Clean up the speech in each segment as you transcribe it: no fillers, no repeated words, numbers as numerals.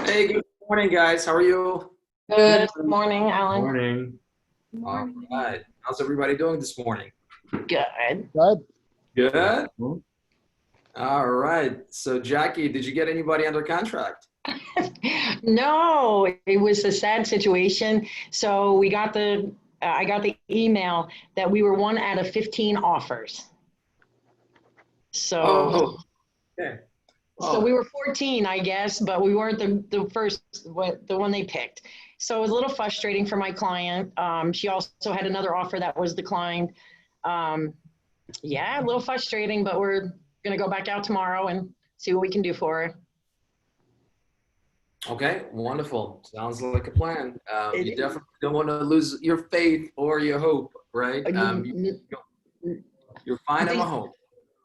Hey, good morning, guys. How are you? Good morning, Alan. Morning. All right. How's everybody doing this morning? Good. Good. Good. All right. So, Jackie, did you get anybody under contract? No, it was a sad situation. So we got I got the email that we were one out of 15 offers. So, Oh, okay. so we were 14, I guess, but we weren't the first, the one they picked. So it was a little frustrating for my client. She also had another offer that was declined. Yeah, a little frustrating, but we're going to go back out tomorrow and see what we can do for her. Okay, wonderful. Sounds like a plan. It You is. definitely don't want to lose your faith or your hope, right? You're finding a home.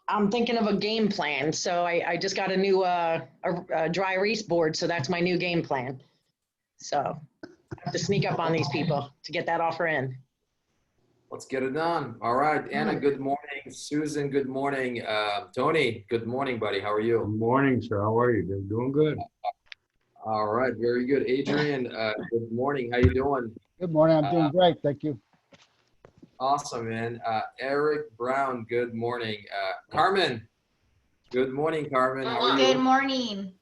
I'm thinking of a game plan. So I just got a new a dry erase board. So that's my new game plan. So I have to sneak up on these people to get that offer in. Let's get it done. All right, Anna, good morning. Susan, good morning. Tony, good morning, buddy. How are Good you? morning, sir. How are you? Doing good. All right, very good. Adrian, good morning. How you doing? Good morning. I'm doing great. Thank you. Awesome, man. Eric Brown, good morning. Carmen, good morning, Carmen. How are Good you? morning.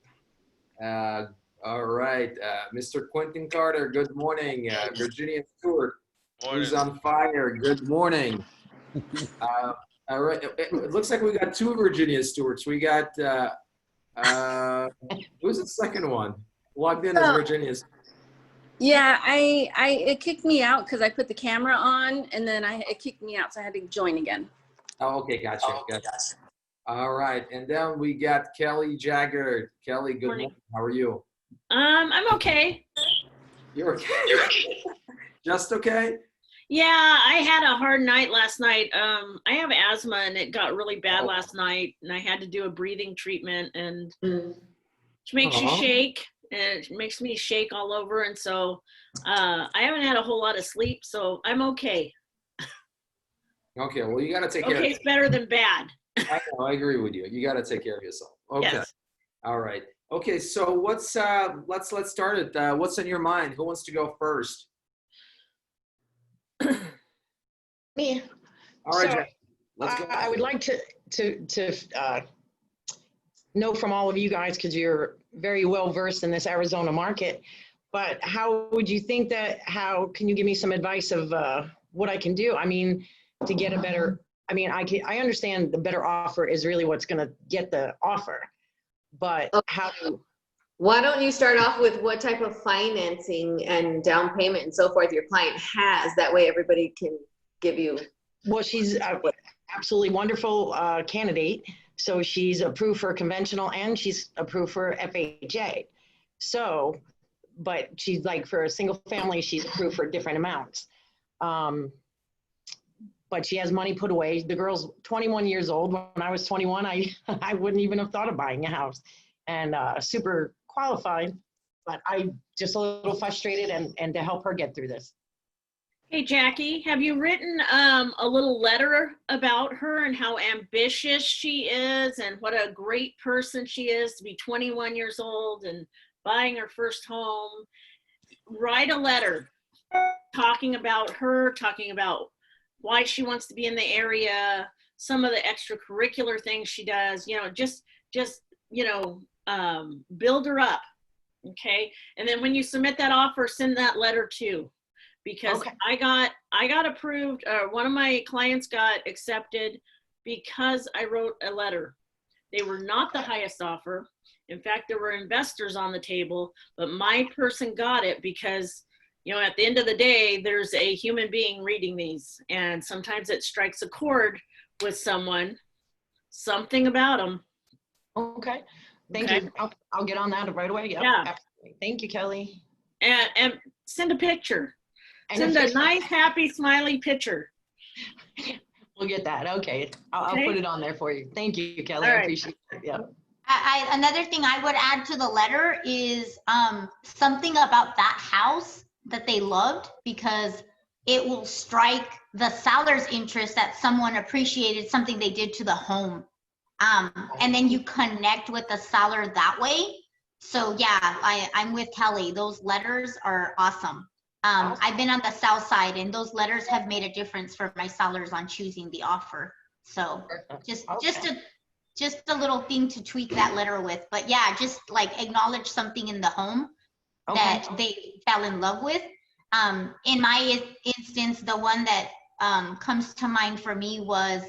All right. Mr. Quentin Carter, good morning. Virginia Stewart, who's on fire, good morning. All right. It looks like we got two Virginia Stewarts. We got, who's the second one? Logged in as Virginia. Yeah, it kicked me out because I put the camera on and then it kicked me out, so I had to join again. Oh, okay, gotcha. All right, and then we got Kelly Jagger. Kelly, good morning. How are you? I'm okay. You're okay. Just okay? Yeah, I had a hard night last night. I have asthma and it got really bad last night, and I had to do a breathing treatment, and which makes you shake, and it makes me shake all over, and so I haven't had a whole lot of sleep, so I'm okay. Okay, well, you got to take care of Okay, it's better than bad. I know, I agree with you. You got to take care of yourself. Okay. Yes. All right. Okay, so let's start it. What's in your mind? Who wants to go first? Me. All right, So, Jack. Let's go. I would like to know from all of you guys, because you're very well versed in this Arizona market, but how would you think how can you give me some advice of what I can do? I mean, to get a better, I understand the better offer is really what's going to get the offer, but how do? Why don't you start off with what type of financing and down payment and so forth your client has? That way everybody can give you. Well, she's absolutely wonderful candidate. So she's approved for conventional and she's approved for FHA. So, but she's like for a single family, she's approved for different amounts. But she has money put away. The girl's 21 years old. When I was 21, I wouldn't even have thought of buying a house, and super qualified, but I just a little frustrated and to help her get through this. Hey, Jackie, have you written a little letter about her and how ambitious she is and what a great person she is to be 21 years old and buying her first home? Write a letter talking about her, talking about why she wants to be in the area, some of the extracurricular things she does, just build her up. Okay. And then when you submit that offer, send that letter too, because okay. I got approved. One of my clients got accepted because I wrote a letter. They were not the highest offer. In fact, there were investors on the table, but my person got it because, at the end of the day, there's a human being reading these, and sometimes it strikes a chord with someone, something about them. Okay. Thank you. I'll get on that right away. Yep, yeah. Absolutely. Thank you, Kelly. And send a picture. And send a nice, happy, smiley picture. We'll get that. Okay. I'll put it on there for you. Thank you, Kelly. All right. I appreciate it. Yeah. Another thing I would add to the letter is something about that house that they loved, because it will strike the seller's interest that someone appreciated something they did to the home. And then you connect with the seller that way. So yeah, I'm with Kelly. Those letters are awesome. I've been on the south side, and those letters have made a difference for my sellers on choosing the offer. So just a little thing to tweak that letter with. But yeah, just like acknowledge something in the home that they fell in love with. In my instance, the one that comes to mind for me was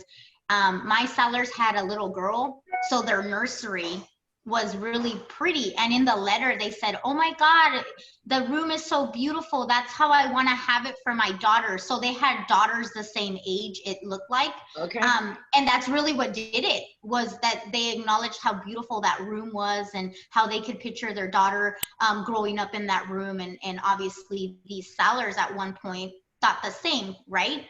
my sellers had a little girl, so their nursery was really pretty. And in the letter, they said, "Oh my God, the room is so beautiful. That's how I want to have it for my daughter." So they had daughters the same age, it looked like. And that's really what did it, was that they acknowledged how beautiful that room was and how they could picture their daughter growing up in that room. And obviously these sellers at one point thought the same, right?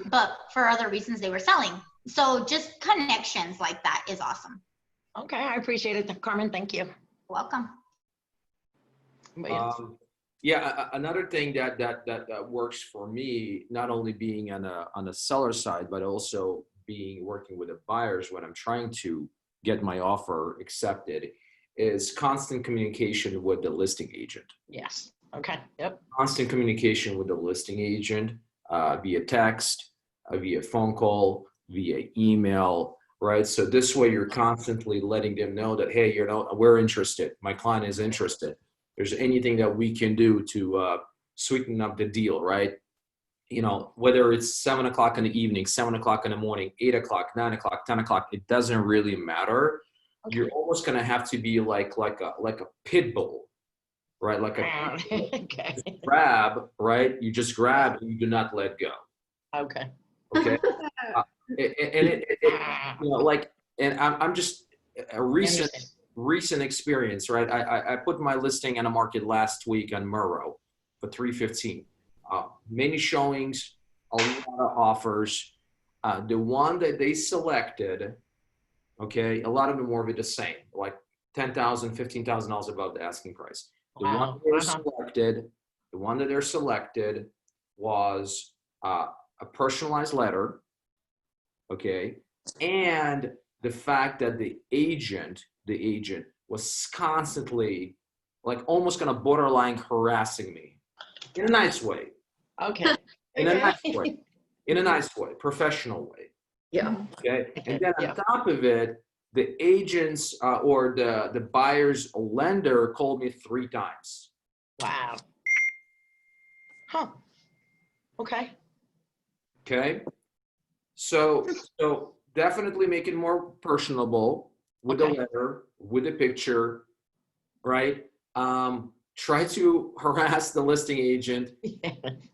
But for other reasons they were selling. So just connections like that is awesome. Okay, I appreciate it, Carmen. Thank you. Welcome. Yeah, another thing that works for me, not only being on a seller side, but also working with the buyers when I'm trying to get my offer accepted, is constant communication with the listing agent. Yes. Okay. Yep. Constant communication with the listing agent via text, via phone call, via email. Right. So this way you're constantly letting them know that, hey, we're interested. My client is interested. There's anything that we can do to sweeten up the deal, right? Whether it's 7 o'clock in the evening, 7 o'clock in the morning, 8 o'clock, 9 o'clock, 10 o'clock, it doesn't really matter. Okay. You're almost going to have to be like a pit bull, right? Like a grab, right? You just grab and you do not let go. Okay. Okay. And I'm just a recent experience, right? I put my listing on the market last week on Murrow for 315. Many showings, a lot of offers. The one that they selected, okay, a lot of them were the same, like $10,000, $15,000 above the asking price. The one that they're selected was a personalized letter. Okay. And the fact that the agent was constantly like almost going to borderline harassing me in a nice way. Okay. In a nice way, professional way. Yeah. Okay. And then on top of it, the agents or the buyer's lender called me 3 times. Wow. Huh. Okay. Okay. So definitely make it more personable with the letter, with the picture, right? Try to harass the listing agent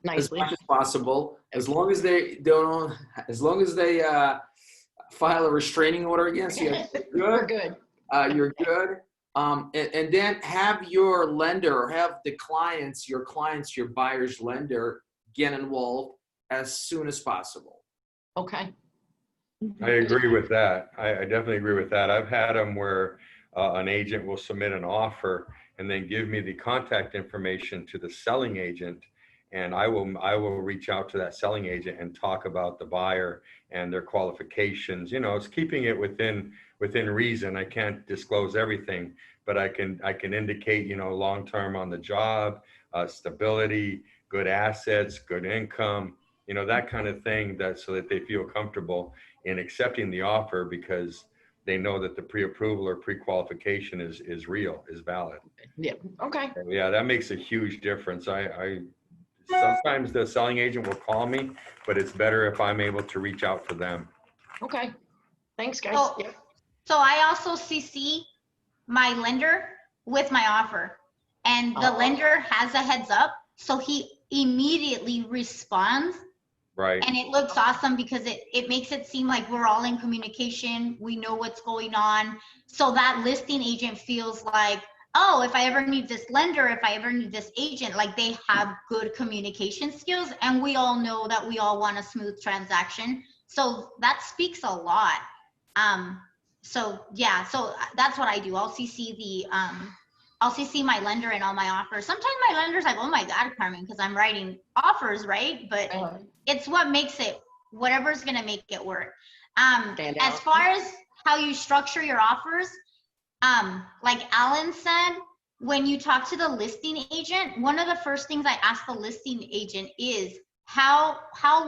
as much as possible. As long as they file a restraining order against you, you're good. You're good. And then have your lender or have your buyer's lender get involved as soon as possible. Okay. I agree with that. I definitely agree with that. I've had them where an agent will submit an offer and then give me the contact information to the selling agent, and I will reach out to that selling agent and talk about the buyer and their qualifications. It's keeping it within reason. I can't disclose everything, but I can indicate, long-term on the job, stability, good assets, good income, that kind of thing, so that they feel comfortable in accepting the offer, because they know that the pre-approval or pre-qualification is real, is valid. Yeah. Okay. So, yeah, that makes a huge difference. I sometimes the selling agent will call me, but it's better if I'm able to reach out to them. Okay. Thanks, guys. So I also CC my lender with my offer, and the lender has a heads up, so he immediately responds. Right. And it looks awesome because it makes it seem like we're all in communication. We know what's going on. So that listing agent feels like, oh, if I ever need this lender, if I ever need this agent, like they have good communication skills. And we all know that we all want a smooth transaction. So that speaks a lot. So yeah, so that's what I do. I'll CC my lender in all my offers. Sometimes my lender's like, oh my God, Carmen, because I'm writing offers, right? But it's what makes it, whatever's going to make it work. As far as how you structure your offers, like Alan said, when you talk to the listing agent, one of the first things I ask the listing agent is how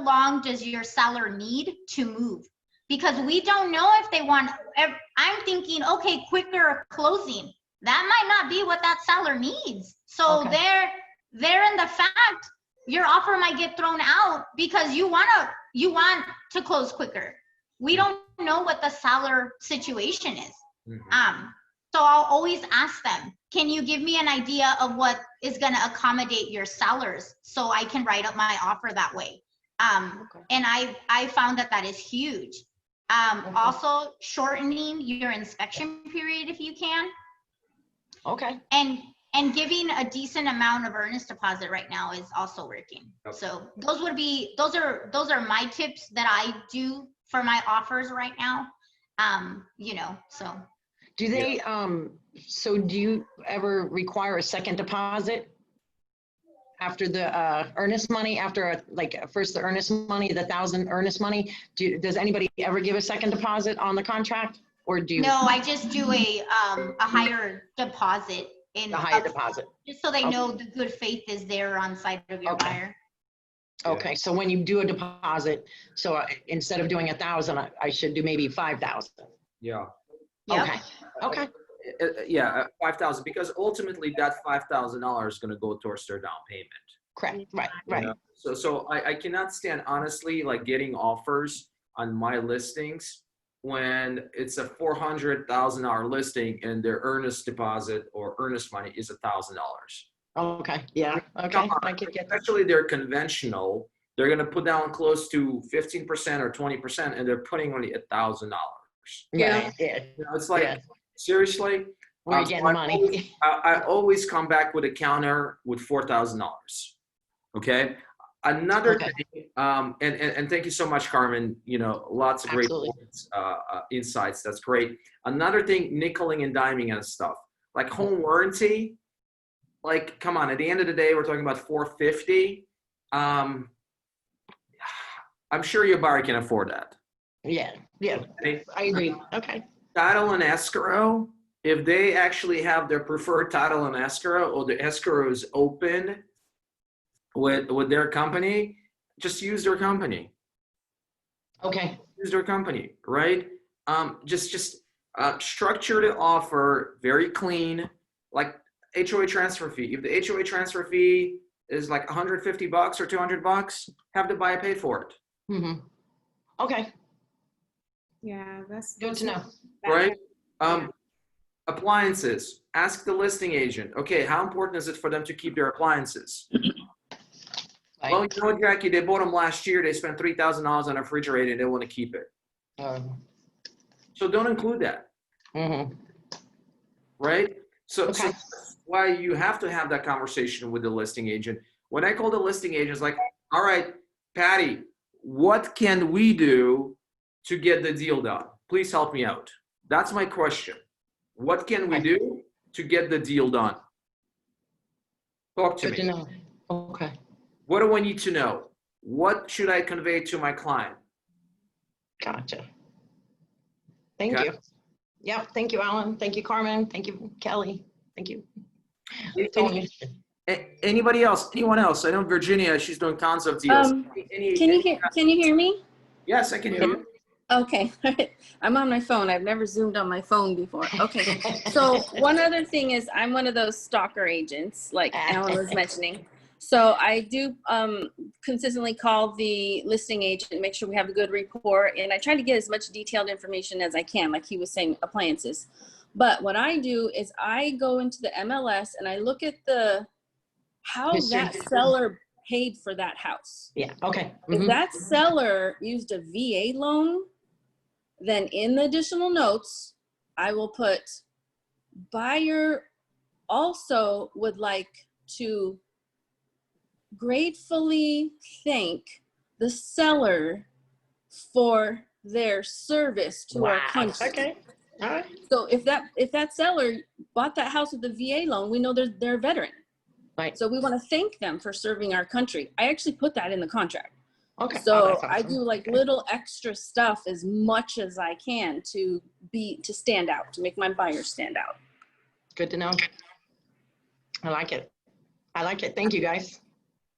long does your seller need to move? Because we don't know if they want, I'm thinking, okay, quicker closing. That might not be what that seller needs. So Okay. there in the fact, your offer might get thrown out because you want to close quicker. We don't know what the seller situation is. So I'll always ask them, can you give me an idea of what is going to accommodate your sellers so I can write up my offer that way? And I found that is huge. Also shortening your inspection period if you can. Okay. And giving a decent amount of earnest deposit right now is also working. Yep. So those are my tips that I do for my offers right now. You know, so. Do they, so do you ever require a second deposit after the earnest money, after first the earnest money, the 1,000 earnest money? Does anybody ever give a second deposit on the contract, or do you? No, I just do a higher deposit A higher deposit. just so they know the good faith is there on side of your buyer. Okay, so when you do a deposit, so instead of doing 1,000, I should do maybe 5,000. Yeah. Yep. Okay. Okay. Yeah, 5,000, because ultimately that $5,000 is going to go towards their down payment. Correct. Right. You Right. know? So I cannot stand, honestly, like getting offers on my listings when it's a $400,000 listing and their earnest deposit or earnest money is $1,000. Okay. Yeah. Okay. Come on. I can get that. Especially they're conventional, they're going to put down close to 15% or 20%, and they're putting only $1,000. Yeah. Yeah. You know, it's like, Yeah. seriously. Where you getting the money? I always come back with a counter with $4,000. Okay. Another Okay. thing, and thank you so much, Carmen. You know, lots of great Absolutely. points, insights. That's great. Another thing, nickeling and diming and stuff like home warranty. Like, come on. At the end of the day, we're talking about $450. I'm sure your buyer can afford that. Yeah. Yeah. Okay? I agree. Okay. Title and escrow. If they actually have their preferred title and escrow, or the escrow is open with their company, just use their company. Okay. Use their company, right? Just structure the offer very clean, like HOA transfer fee. If the HOA transfer fee is like $150 or $200, have the buyer pay for it. Mm-hmm. Okay. Yeah, that's Good to know. Right? Appliances. Ask the listing agent, okay, how important is it for them to keep their appliances? Well, you know what, Jackie, they bought them last year. They spent $3,000 on a refrigerator. They want to keep it. So don't include that. Mm-hmm. Right? So Okay. that's why you have to have that conversation with the listing agent. When I call the listing agent, it's like, all right, Patty, what can we do to get the deal done? Please help me out. That's my question. What can we do to get the deal done? Talk to Good to me. know. Okay. What do I need to know? What should I convey to my client? Gotcha. Thank Okay. you. Yeah. Thank you, Alan. Thank you, Carmen. Thank you, Kelly. Thank you. Anybody else? Anyone else? I know Virginia, she's doing tons of deals. Can you hear me? Yes, I can hear you. Okay. I'm on my phone. I've never Zoomed on my phone before. Okay. So one other thing is I'm one of those stalker agents, like Alan was mentioning. So I do consistently call the listing agent, make sure we have a good rapport, and I try to get as much detailed information as I can, like he was saying, appliances. But what I do is I go into the MLS and I look at how that seller paid for that house. Yeah. Okay. If that seller used a VA loan, then in the additional notes, I will put buyer also would like to gratefully thank the seller for their service to our country. Okay. All right. So if that seller bought that house with a VA loan, we know they're a veteran. Right. So we want to thank them for serving our country. I actually put that in the contract. Okay. Oh, So that's I awesome. do like little extra stuff as much as I can to stand out, to make my buyers stand out. Good to know. I like it. I like it. Thank you, guys.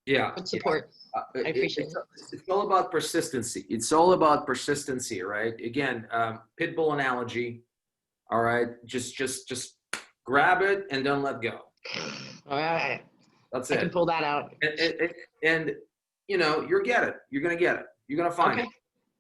Yeah. Good support. I appreciate it. It's all about persistency. It's all about persistency, right? Again, pit bull analogy. All right, just grab it and don't let go. All right. That's I can it. pull that out. And you know, you'll get it. You're gonna get it. You're gonna find Okay. it.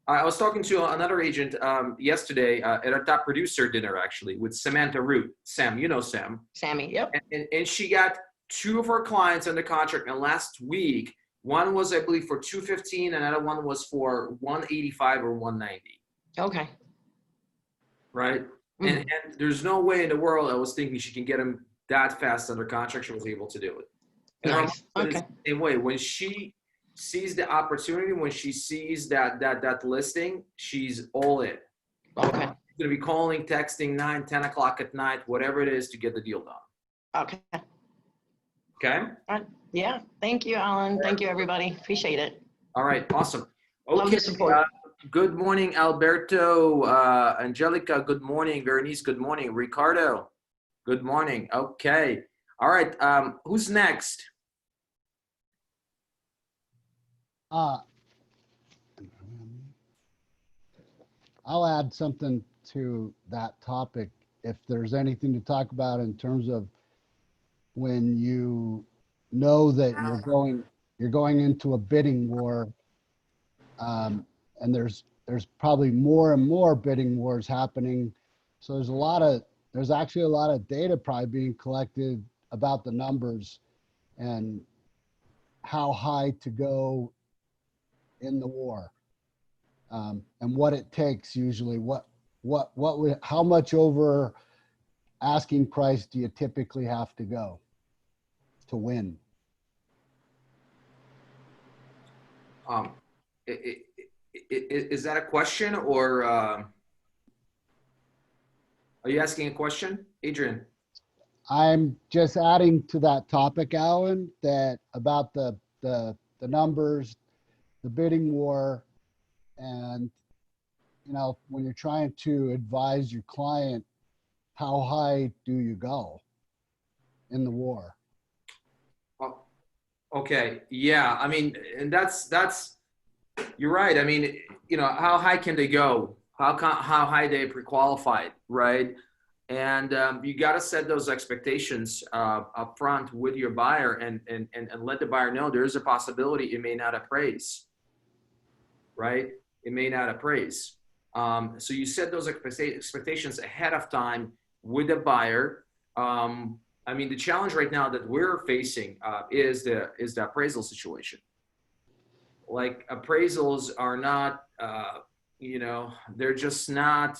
I was talking to another agent yesterday at a top producer dinner, actually, with Samantha Root. Sam, you know Sam. Sammy, yep. And she got 2 of her clients under contract. And last week, one was, I believe, for 215, and another one was for 185 or 190. Okay. Right? Mhm. And there's no way in the world I was thinking she can get him that fast under contract. She was able to do it. And her Nice. mom is Okay. the same way. When she sees the opportunity, when she sees that listing, she's all in. Okay. She's gonna be calling, texting 9, 10 o'clock at night, whatever it is to get the deal done. Okay. Okay? Yeah. Thank you, Alan. Thank you, everybody. Appreciate it. All right, awesome. Love the support. Good morning, Alberto. Angelica, good morning. Berenice, good morning. Ricardo, good morning. Okay. All right. Who's next? I'll add something to that topic. If there's anything to talk about in terms of when you know that you're going into a bidding war, and there's probably more and more bidding wars happening. So there's actually a lot of data probably being collected about the numbers and how high to go in the war, and what it takes usually. How much over asking price do you typically have to go to win? Is that a question, or are you asking a question, Adrian? I'm just adding to that topic, Alan, that about the numbers, the bidding war, and when you're trying to advise your client, how high do you go in the war? Oh, okay. Yeah. I mean, and that's you're right. I mean, how high can they go? How high they pre-qualified, right? And you got to set those expectations up front with your buyer, and let the buyer know there is a possibility it may not appraise, right? It may not appraise. So you set those expectations ahead of time with the buyer. I mean, the challenge right now that we're facing is the appraisal situation. Like, appraisals are not, they're just not,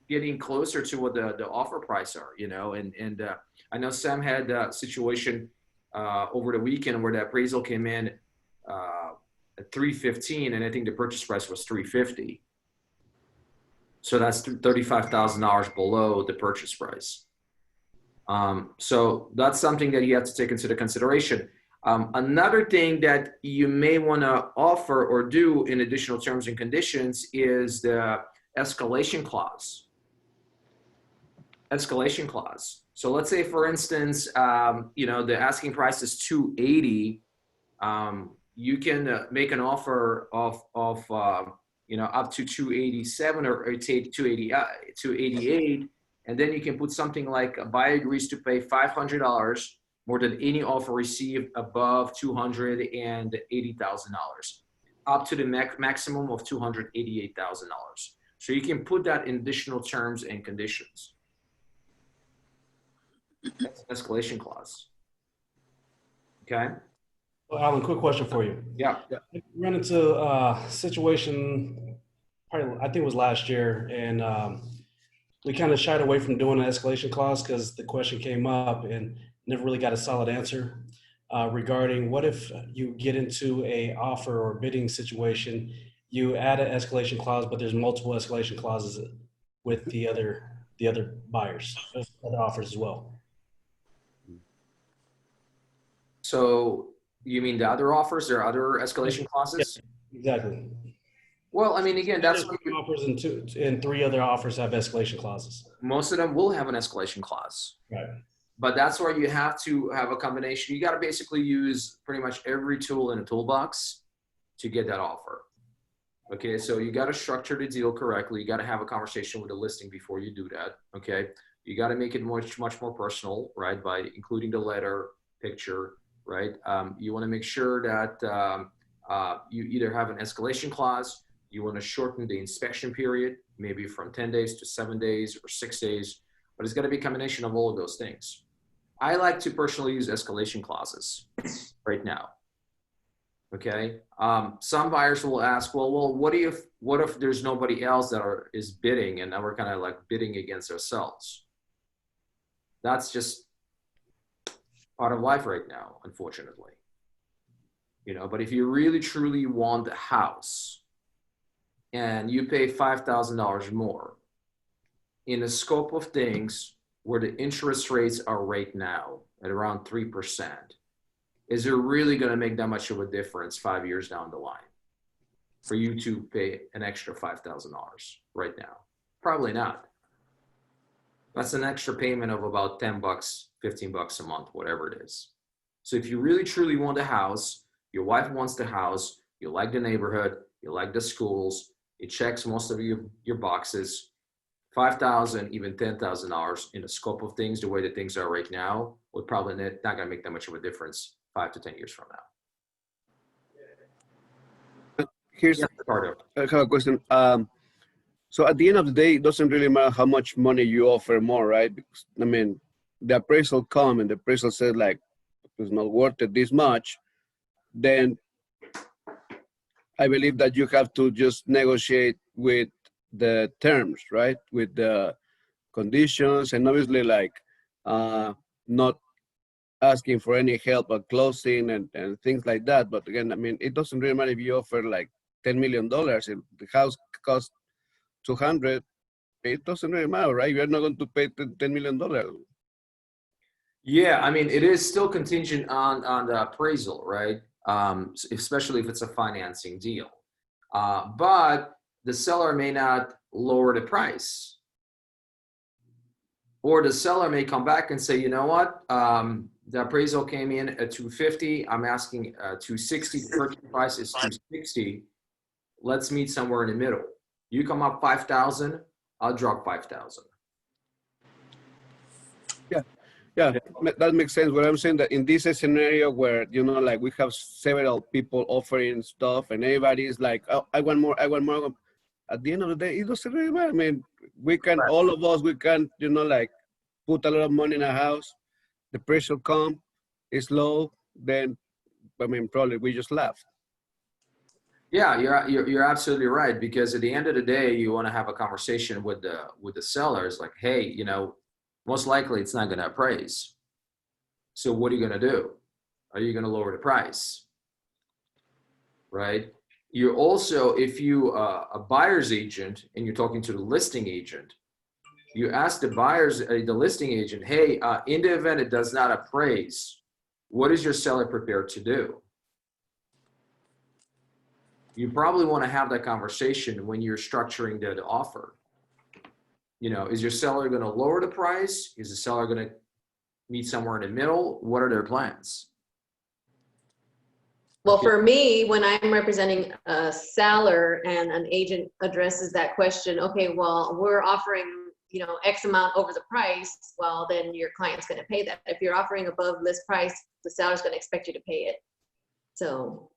getting closer to what the offer price are, and I know Sam had a situation over the weekend where the appraisal came in at 315, and I think the purchase price was 350. So that's $35,000 below the purchase price. So that's something that you have to take into consideration. Another thing that you may want to offer or do in additional terms and conditions is the escalation clause. Escalation clause. So let's say, for instance, the asking price is 280. You can make an offer of up to 287 or 288, and then you can put something like a buyer agrees to pay $500 more than any offer received above $280,000, up to the maximum of $288,000. So you can put that in additional terms and conditions. That's an escalation clause. Okay. Well, Alan, quick question for you. Yeah. I ran into a situation, probably, I think it was last year, and we kind of shied away from doing an escalation clause because the question came up and never really got a solid answer regarding what if you get into a offer or bidding situation, you add an escalation clause, but there's multiple escalation clauses with the other buyers, other offers as well. So You mean the other offers? There are other escalation clauses? Exactly. Well, I mean, again, that's There's three offers and three other offers have escalation clauses. most of them will have an escalation clause. Right. But that's where you have to have a combination. You got to basically use pretty much every tool in a toolbox to get that offer. Okay, so you got to structure the deal correctly. You got to have a conversation with the listing before you do that. Okay, you got to make it much more personal, right? By including the letter, picture, right? You want to make sure that you either have an escalation clause, you want to shorten the inspection period, maybe from 10 days to 7 days or 6 days, but it's got to be a combination of all of those things. I like to personally use escalation clauses right now. Okay. Some buyers will ask, well, what if there's nobody else that is bidding, and now we're kind of like bidding against ourselves? That's just part of life right now, unfortunately. You know, but if you really truly want the house and you pay $5,000 more in the scope of things where the interest rates are right now at around 3%, is it really going to make that much of a difference 5 years down the line for you to pay an extra $5,000 right now? Probably not. That's an extra payment of about 10 bucks, 15 bucks a month, whatever it is. So if you really truly want a house, your wife wants the house, you like the neighborhood, you like the schools, it checks most of your boxes, $5,000, even $10,000 in the scope of things, the way that things are right now, would probably not going to make that much of a difference 5 to 10 years from now. Here's Ricardo. I have a question. So at the end of the day, it doesn't really matter how much money you offer more, right? Because, I mean, the appraisal come and the appraisal said like, it's not worth it this much, then I believe that you have to just negotiate with the terms, right? With the conditions, and obviously like not asking for any help at closing and things like that. But again, I mean, it doesn't really matter if you offer like $10 million. If the house costs 200, it doesn't really matter, right? You're not going to pay $10 million. Yeah, I mean, it is still contingent on the appraisal, right? Especially if it's a financing deal. But the seller may not lower the price. Or the seller may come back and say, you know what? The appraisal came in at 250. I'm asking 260. The purchase price is 260. Let's meet somewhere in the middle. You come up 5,000. I'll drop 5,000. Yeah, that makes sense. What I'm saying that in this scenario where, you know, like we have several people offering stuff and everybody is like, oh, I want more. At the end of the day, it doesn't really matter. I mean, we can, all of us, we can, you know, like put a lot of money in a house. The price will come, it's low, then, I mean, probably we just laugh. Yeah, you're absolutely right, because at the end of the day, you want to have a conversation with the sellers, like, hey, you know, most likely it's not going to appraise. So what are you going to do? Are you going to lower the price? Right? You're also, if you a buyer's agent and you're talking to the listing agent, you ask the listing agent, hey, in the event it does not appraise, what is your seller prepared to do? You probably want to have that conversation when you're structuring the offer. You know, is your seller going to lower the price? Is the seller going to meet somewhere in the middle? What are their plans? Well, for me, when I'm representing a seller and an agent addresses that question, okay, well, we're offering, you know, X amount over the price, well, then your client's going to pay that. If you're offering above list price, the seller's going to expect you to pay it. So.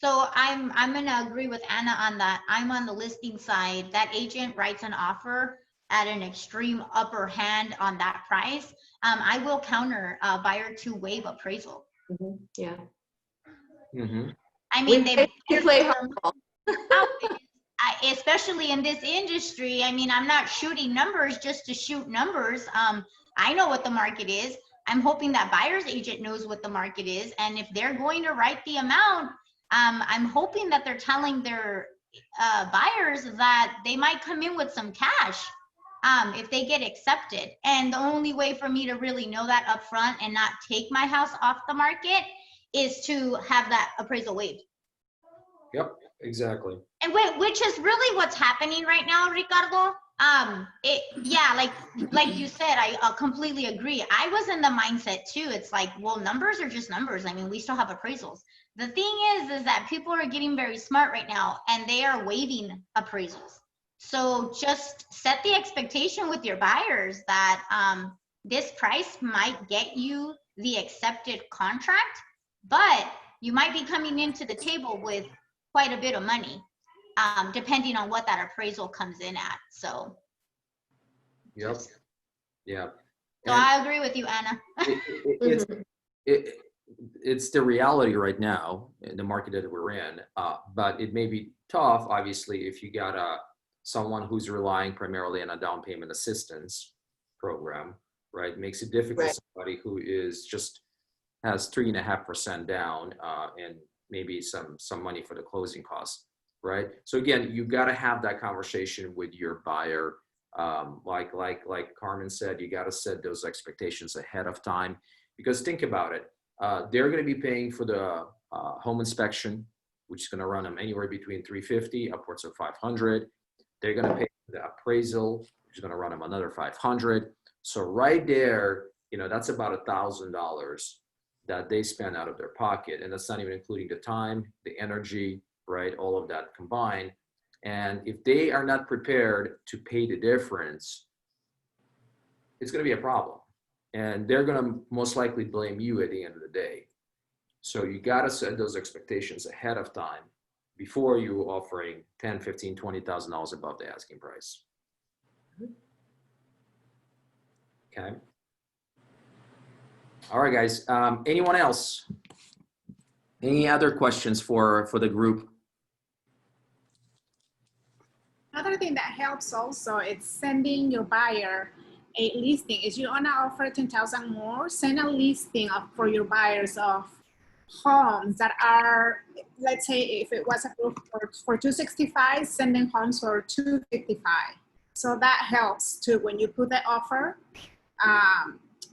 So I'm going to agree with Anna on that. I'm on the listing side. That agent writes an offer at an extreme upper hand on that price. I will counter a buyer to waive appraisal. Mm-hmm. Yeah. Mm-hmm. I mean, they play hardball. Especially in this industry. I mean, I'm not shooting numbers just to shoot numbers. I know what the market is. I'm hoping that buyer's agent knows what the market is. And if they're going to write the amount, I'm hoping that they're telling their buyers that they might come in with some cash if they get accepted. And the only way for me to really know that up front and not take my house off the market is to have that appraisal waived. Yep, exactly. And which is really what's happening right now, Ricardo. Yeah, like you said, I completely agree. I was in the mindset too. It's like, well, numbers are just numbers. I mean, we still have appraisals. The thing is that people are getting very smart right now and they are waiving appraisals. So just set the expectation with your buyers that this price might get you the accepted contract, but you might be coming into the table with quite a bit of money, depending on what that appraisal comes in at. So, Yep. Yeah. so I agree with you, Anna. It's the reality right now in the market that we're in, but it may be tough, obviously, if you got someone who's relying primarily on a down payment assistance program, right? Makes it difficult. Right. Somebody who is just has 3.5% down and maybe some money for the closing costs, right? So again, you got to have that conversation with your buyer. Like Carmen said, you got to set those expectations ahead of time, because think about it. They're going to be paying for the home inspection, which is going to run them anywhere between $350 upwards of $500. They're going to pay for the appraisal, which is going to run them another $500. So right there, you know, that's about $1,000 that they spend out of their pocket, and that's not even including the time, the energy, right? All of that combined. And if they are not prepared to pay the difference, it's going to be a problem. And they're going to most likely blame you at the end of the day. So you got to set those expectations ahead of time before you're offering $10,000, $15,000, $20,000 above the asking price. Okay. All right, guys. Anyone else? Any other questions for the group? Another thing that helps also is sending your buyer a listing. If you want to offer 10,000 more, send a listing for your buyers of homes that are, let's say if it was approved for 265, send them homes for 255. So that helps too when you put the offer.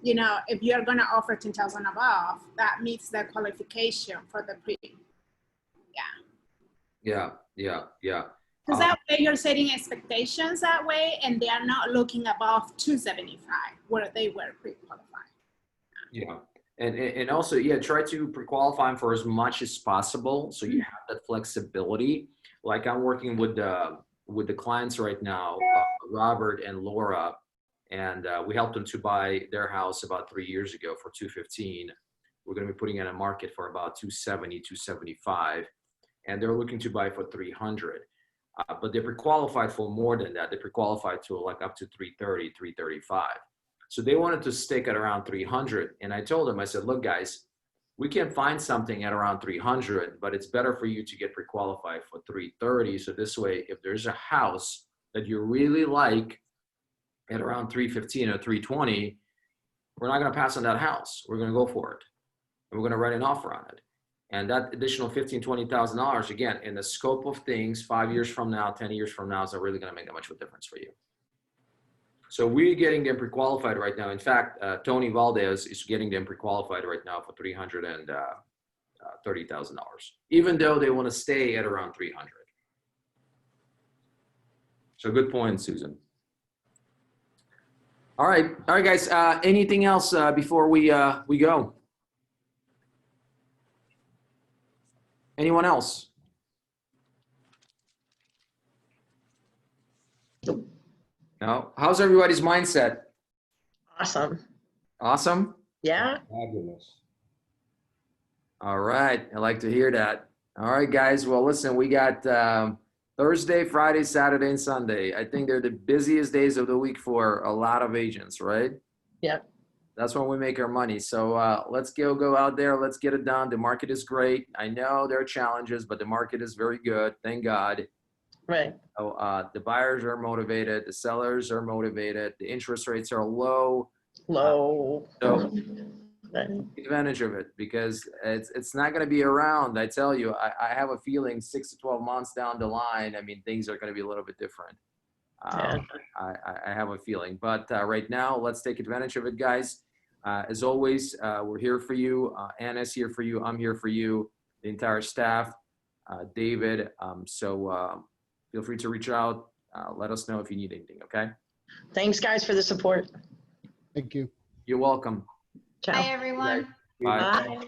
You know, if you're going to offer 10,000 above, that meets the qualification for the pre. Yeah. Because that way you're setting expectations that way, and they are not looking above 275 where they were pre-qualified. Yeah. And also, yeah, try to pre-qualify them for as much as possible, so you have that flexibility. Like I'm working with the clients right now, Robert and Laura, and we helped them to buy their house about 3 years ago for $215. We're going to be putting it on market for about $270, $275, and they're looking to buy for $300. But they pre-qualified for more than that. They pre-qualified to like up to $330, $335. So they wanted to stick at around 300. And I told them, I said, look, guys, we can find something at around 300, but it's better for you to get pre-qualified for 330. So this way, if there's a house that you really like at around 315 or 320, we're not going to pass on that house. We're going to go for it. And we're going to write an offer on it. And that additional $15,000, $20,000, again, in the scope of things, 5 years from now, 10 years from now, is not really going to make that much of a difference for you. So we're getting them pre-qualified right now. In fact, Tony Valdez is getting them pre-qualified right now for $330,000, even though they want to stay at around 300. So good point, Susan. All right, guys. Anything else before we go? Anyone else? No. How's everybody's mindset? Awesome. Awesome? Yeah. Fabulous. All right. I like to hear that. All right, guys. Well, listen, we got Thursday, Friday, Saturday, and Sunday. I think they're the busiest days of the week for a lot of agents, right? Yep. That's when we make our money. So let's go out there. Let's get it done. The market is great. I know there are challenges, but the market is very good. Thank God. Right. So, the buyers are motivated. The sellers are motivated. The interest rates are low. Low. So take advantage of it, because it's not going to be around. I tell you, I have a feeling 6 to 12 months down the line, I mean, things are going to be a little bit different. Yeah. I have a feeling. But right now, let's take advantage of it, guys. As always, we're here for you. Anna's here for you. I'm here for you. The entire staff, David. So feel free to reach out. Let us know if you need anything, okay? Thanks, guys, for the support. Thank you. You're welcome. Ciao. Bye, everyone. Bye. Bye.